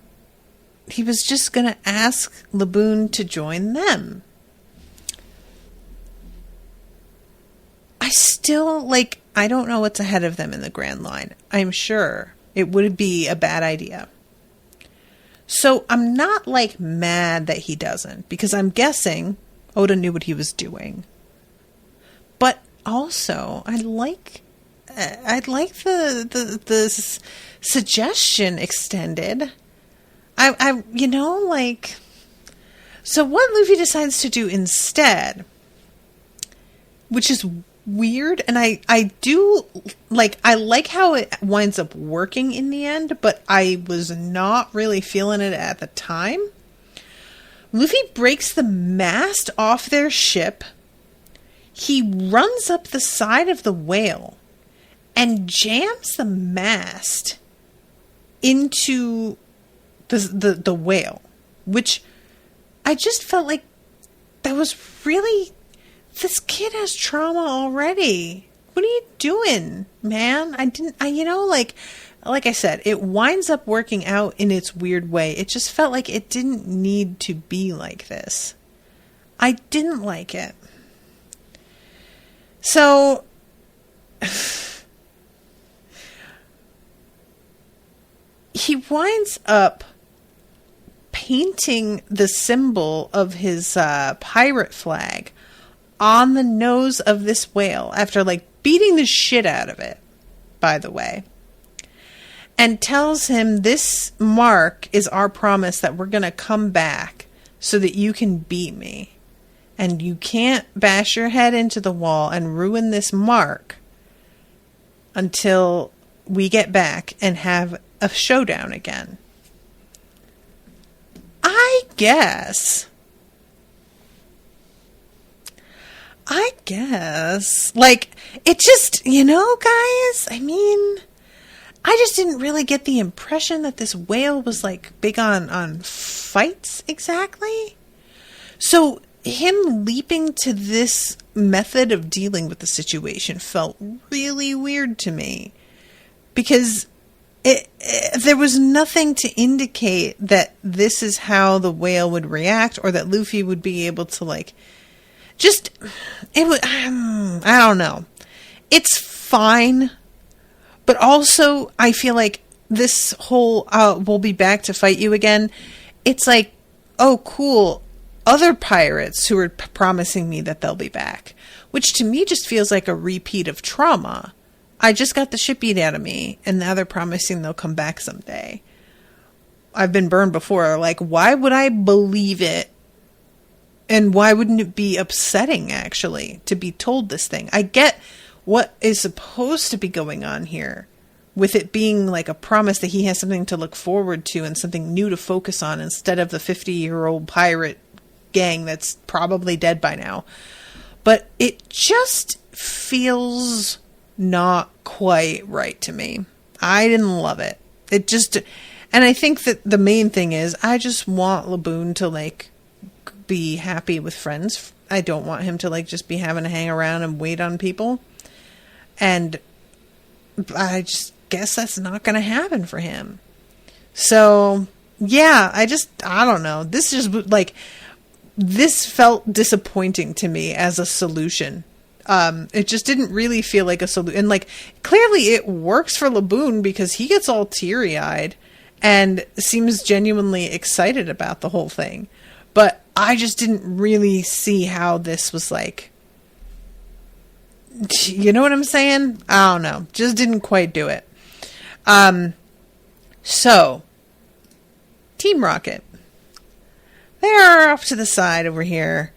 he was just going to ask Laboon to join them. I still, I don't know what's ahead of them in the Grand Line. I'm sure it would be a bad idea. So I'm not, mad that he doesn't, because I'm guessing Oda knew what he was doing. But also, I'd like the suggestion extended. So what Luffy decides to do instead, which is weird, and I like how it winds up working in the end, but I was not really feeling it at the time. Luffy breaks the mast off their ship. He runs up the side of the whale and jams the mast into the whale, which I just felt like that was really... This kid has trauma already. What are you doing, man? Like I said, it winds up working out in its weird way. It just felt like it didn't need to be like this. I didn't like it. So, he winds up painting the symbol of his pirate flag on the nose of this whale after beating the shit out of it, by the way, and tells him this mark is our promise that we're going to come back so that you can beat me, and you can't bash your head into the wall and ruin this mark until we get back and have a showdown again. guess. Like, it just, guys, I mean, I just didn't really get the impression that this whale was, like, big on fights exactly. So him leaping to this method of dealing with the situation felt really weird to me, because there was nothing to indicate that this is how the whale would react, or that Luffy would be able to, like, I don't know. It's fine, but also I feel like this whole we'll be back to fight you again. It's like, oh, cool. Other pirates who are promising me that they'll be back, which to me just feels like a repeat of trauma. I just got the shit beat out of me, and now they're promising they'll come back someday. I've been burned before. Like, why would I believe it? And why wouldn't it be upsetting, actually, to be told this thing? I get what is supposed to be going on here, with it being like a promise that he has something to look forward to and something new to focus on instead of the 50-year-old pirate gang that's probably dead by now. But it just feels not quite right to me. I didn't love it. And I think that the main thing is I just want Laboon to, like, be happy with friends. I don't want him to, like, just be having to hang around and wait on people. And I just guess that's not going to happen for him. So, yeah, I don't know. This felt disappointing to me as a solution. It just didn't really feel like a solution. And, like, clearly it works for Laboon because he gets all teary-eyed and seems genuinely excited about the whole thing. But I just didn't really see how this was, like, you know what I'm saying? I don't know. Just didn't quite do it. So, Team Rocket. They're off to the side over here.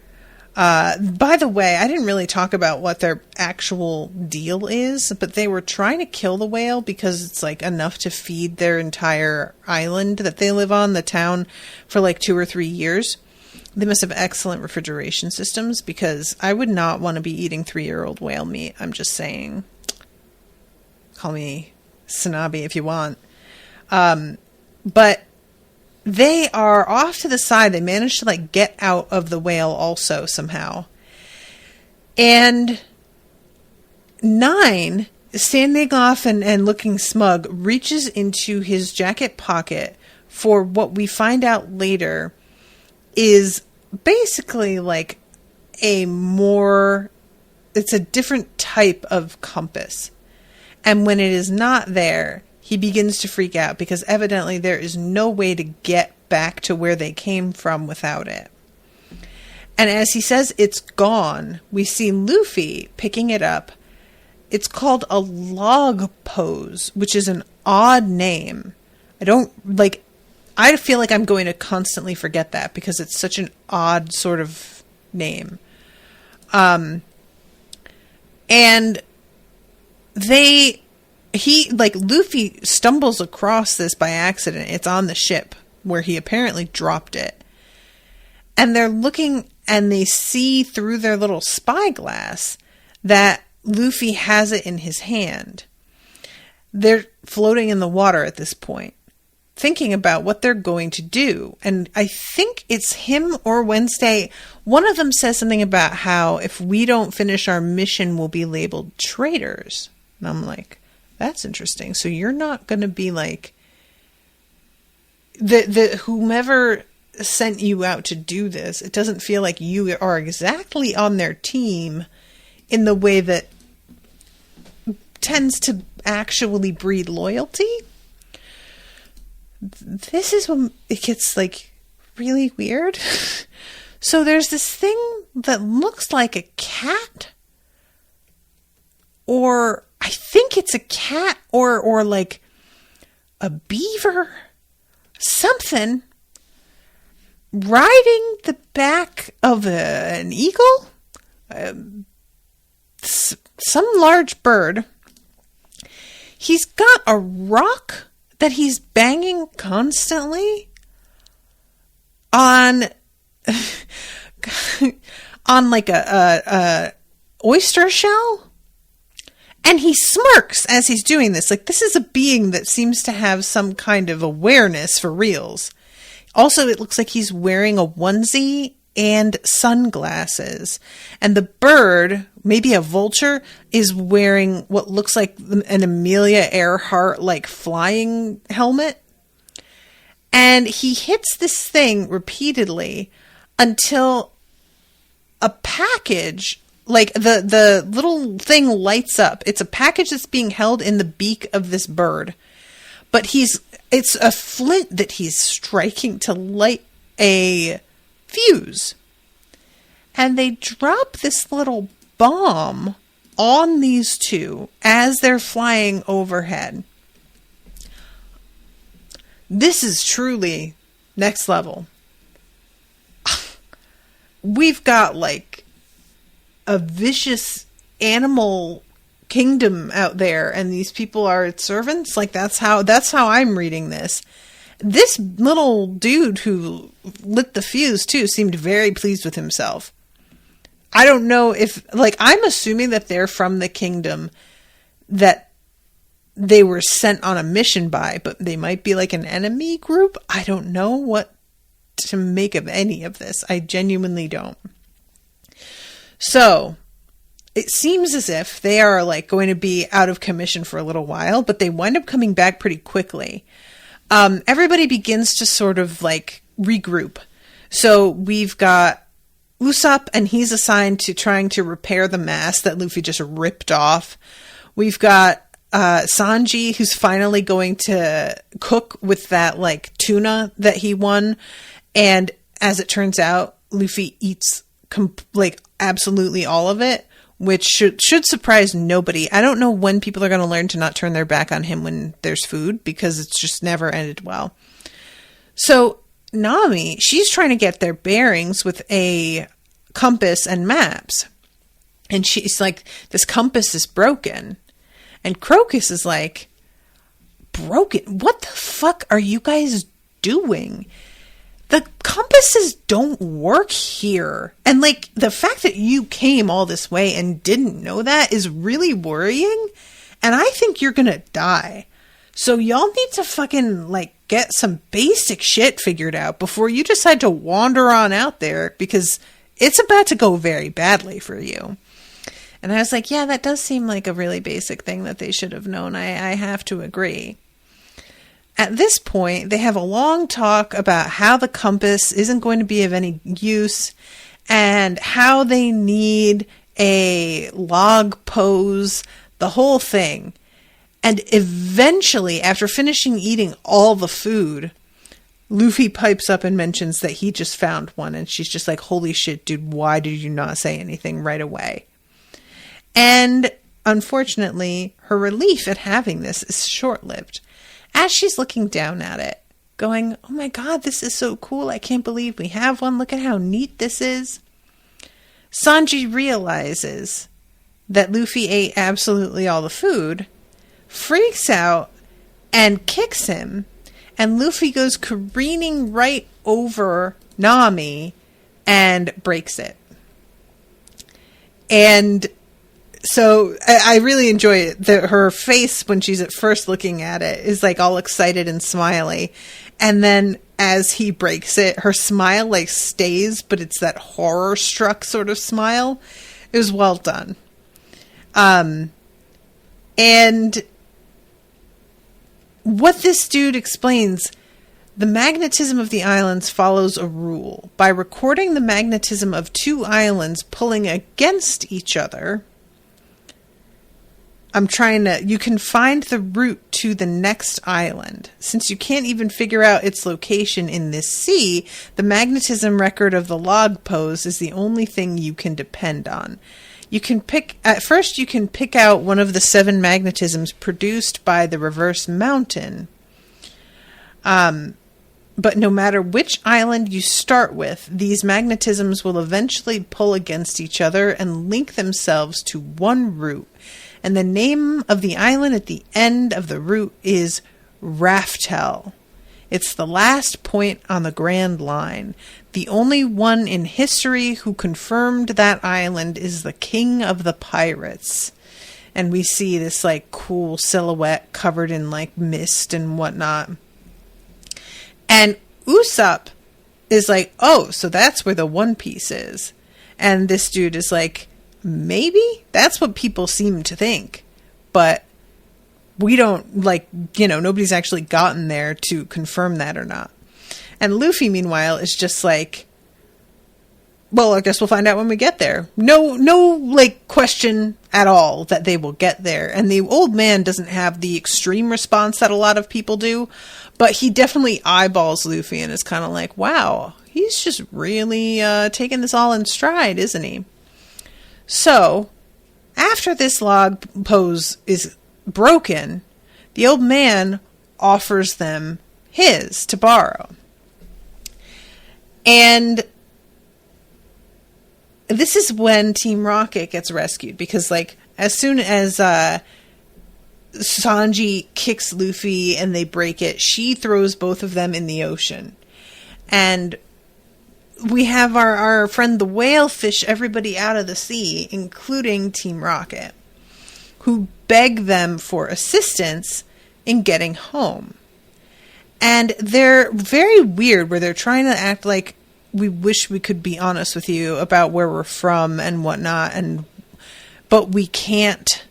By the way, I didn't really talk about what their actual deal is, but they were trying to kill the whale because it's, like, enough to feed their entire island that they live on, the town, for like 2 or 3 years. They must have excellent refrigeration systems, because I would not want to be eating 3-year-old whale meat. I'm just saying. Call me snobby if you want. But they are off to the side. They managed to, like, get out of the whale also somehow. And 9, standing off and looking smug, reaches into his jacket pocket for what we find out later is basically like it's a different type of compass. And when it is not there, he begins to freak out because evidently there is no way to get back to where they came from without it. And as he says it's gone, we see Luffy picking it up. It's called a log pose, which is an odd name. I feel like I'm going to constantly forget that because it's such an odd sort of name. And Luffy stumbles across this by accident. It's on the ship where he apparently dropped it. And they're looking and they see through their little spyglass that Luffy has it in his hand. They're floating in the water at this point, thinking about what they're going to do. And I think it's him or Wednesday. One of them says something about how if we don't finish our mission, we'll be labeled traitors. And I'm like, that's interesting. So you're not going to be like the whomever sent you out to do this. It doesn't feel like you are exactly on their team in the way that tends to actually breed loyalty. This is when it gets, like, really weird. So there's this thing that looks like a cat, or I think it's a cat, or like a beaver, something, riding the back of an eagle, some large bird. He's got a rock that he's banging constantly. on on like a oyster shell, and he smirks as he's doing this. Like, this is a being that seems to have some kind of awareness for reals. Also, it looks like he's wearing a onesie and sunglasses. And the bird, maybe a vulture, is wearing what looks like an Amelia Earhart like flying helmet. And he hits this thing repeatedly until a package, like the little thing lights up. It's a package that's being held in the beak of this bird. But it's a flint that he's striking to light a fuse. And they drop this little bomb on these two as they're flying overhead. This is truly next level. We've got like a vicious animal kingdom out there, and these people are its servants. Like, that's how I'm reading this. This little dude who lit the fuse too seemed very pleased with himself. I don't know if, like, I'm assuming that they're from the kingdom that they were sent on a mission by, but they might be like an enemy group. I don't know what to make of any of this. I genuinely don't. So it seems as if they are like going to be out of commission for a little while, but they wind up coming back pretty quickly. Everybody begins to sort of like regroup. So we've got Usopp, and he's assigned to trying to repair the mast that Luffy just ripped off. We've got Sanji, who's finally going to cook with that like tuna that he won. And as it turns out, Luffy eats like absolutely all of it, which should surprise nobody. I don't know when people are going to learn to not turn their back on him when there's food, because it's just never ended well. So Nami, she's trying to get their bearings with a compass and maps. And she's like, this compass is broken. And Crocus is like, broken? What the fuck are you guys doing? The compasses don't work here. And like, the fact that you came all this way and didn't know that is really worrying. And I think you're gonna die. So y'all need to fucking like get some basic shit figured out before you decide to wander on out there, because it's about to go very badly for you. And I was like, yeah, that does seem like a really basic thing that they should have known. I have to agree. At this point, they have a long talk about how the compass isn't going to be of any use and how they need a log pose, the whole thing. And eventually, after finishing eating all the food, Luffy pipes up and mentions that he just found one. And she's just like, holy shit, dude, why did you not say anything right away? And unfortunately, her relief at having this is short-lived. As she's looking down at it, going, oh my god, this is so cool. I can't believe we have one. Look at how neat this is. Sanji realizes that Luffy ate absolutely all the food, freaks out, and kicks him. And Luffy goes careening right over Nami and breaks it. And so I really enjoy it. Her face when she's at first looking at it is like all excited and smiley. And then as he breaks it, her smile like stays, but it's that horror struck sort of smile. It was well done. And what this dude explains, the magnetism of the islands follows a rule. By recording the magnetism of two islands pulling against each other, you can find the route to the next island. Since you can't even figure out its location in this sea, the magnetism record of the log pose is the only thing you can depend on. You can pick out one of the 7 magnetisms produced by the reverse mountain. But no matter which island you start with, these magnetisms will eventually pull against each other and link themselves to one route. And the name of the island at the end of the route is Raftel. It's the last point on the Grand Line. The only one in history who confirmed that island is the King of the Pirates. And we see this, like, cool silhouette covered in, like, mist and whatnot. And Usopp is like, oh, so that's where the One Piece is. And this dude is like, maybe? That's what people seem to think. But we don't, like, you know, nobody's actually gotten there to confirm that or not. And Luffy, meanwhile, is just like, well, I guess we'll find out when we get there. No, like, question at all that they will get there. And the old man doesn't have the extreme response that a lot of people do, but he definitely eyeballs Luffy and is kind of like, wow, he's just really taking this all in stride, isn't he? So, after this log pose is broken, the old man offers them his to borrow. And this is when Team Rocket gets rescued, because, like, as soon as Sanji kicks Luffy and they break it, she throws both of them in the ocean. And we have our friend the whale fish everybody out of the sea, including Team Rocket, who beg them for assistance in getting home. And they're very weird, where they're trying to act like, we wish we could be honest with you about where we're from and whatnot, but we can't.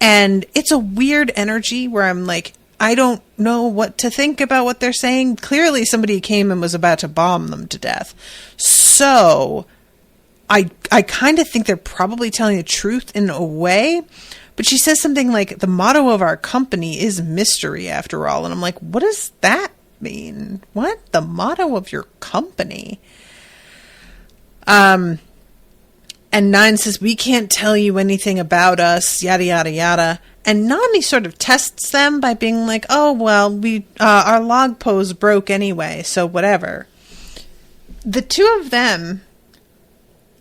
And it's a weird energy where I'm like, I don't know what to think about what they're saying. Clearly somebody came and was about to bomb them to death. So I kind of think they're probably telling the truth in a way. But she says something like, the motto of our company is mystery, after all. And I'm like, what does that mean? What? The motto of your company? And Nine says, we can't tell you anything about us, yada, yada, yada. And Nami sort of tests them by being like, oh, well, our log pose broke anyway, so whatever. The two of them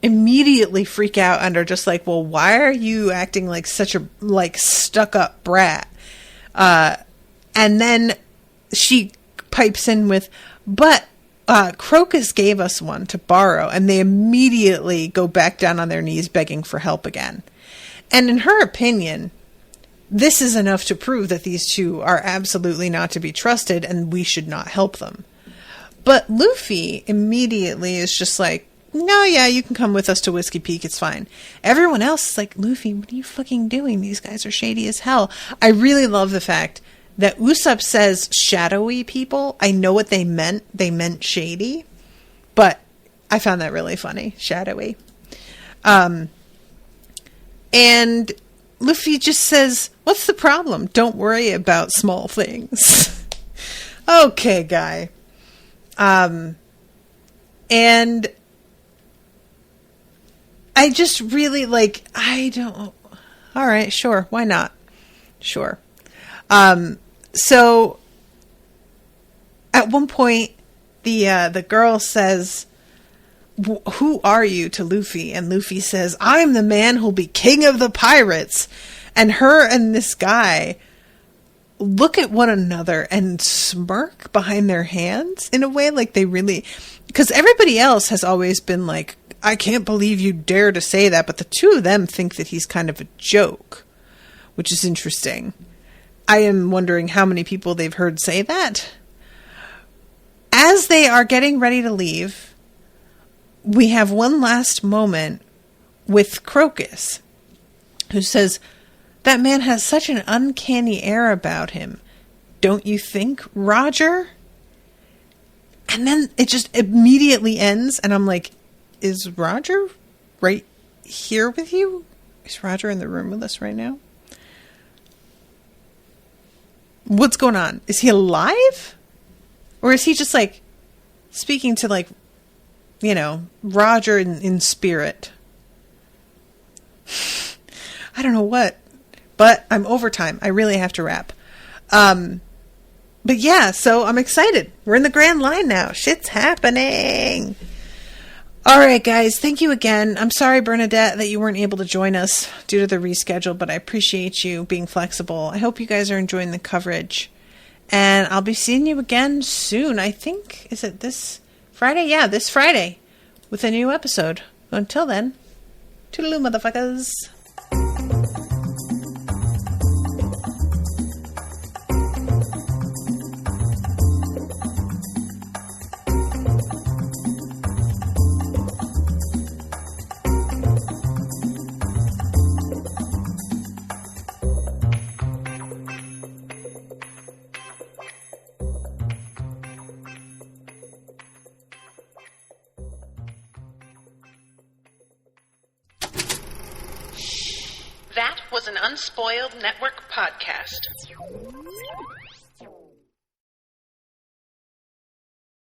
immediately freak out and are just like, well, why are you acting like such a, like, stuck-up brat? And then she pipes in with, but Crocus gave us one to borrow, and they immediately go back down on their knees begging for help again. And in her opinion, this is enough to prove that these two are absolutely not to be trusted and we should not help them. But Luffy immediately is just like, no, yeah, you can come with us to Whiskey Peak, it's fine. Everyone else is like, Luffy, what are you fucking doing? These guys are shady as hell. I really love the fact that Usopp says shadowy people. I know what they meant. They meant shady. But I found that really funny. Shadowy. And Luffy just says, what's the problem? Don't worry about small things. Okay, guy. And I just really, like, I don't... All right, sure. Why not? Sure. So at one point, the girl says, who are you, to Luffy? And Luffy says, I'm the man who'll be king of the pirates. And her and this guy look at one another and smirk behind their hands in a way like they really... Because everybody else has always been like, I can't believe you dare to say that. But the two of them think that he's kind of a joke, which is interesting. I am wondering how many people they've heard say that. As they are getting ready to leave, we have one last moment with Crocus, who says, that man has such an uncanny air about him. Don't you think, Roger? And then it just immediately ends, and I'm like, is Roger right here with you? Is Roger in the room with us right now? What's going on? Is he alive? Or is he just, like, speaking to, like, you know, Roger in spirit? I don't know what. But I'm over time. I really have to wrap. But yeah, so I'm excited. We're in the Grand Line now. Shit's happening. All right, guys. Thank you again. I'm sorry, Bernadette, that you weren't able to join us due to the reschedule, but I appreciate you being flexible. I hope you guys are enjoying the coverage. And I'll be seeing you again soon. I think, is it this Friday? Yeah, this Friday with a new episode. Until then, toodaloo, motherfuckers. That was an Unspoiled Network podcast.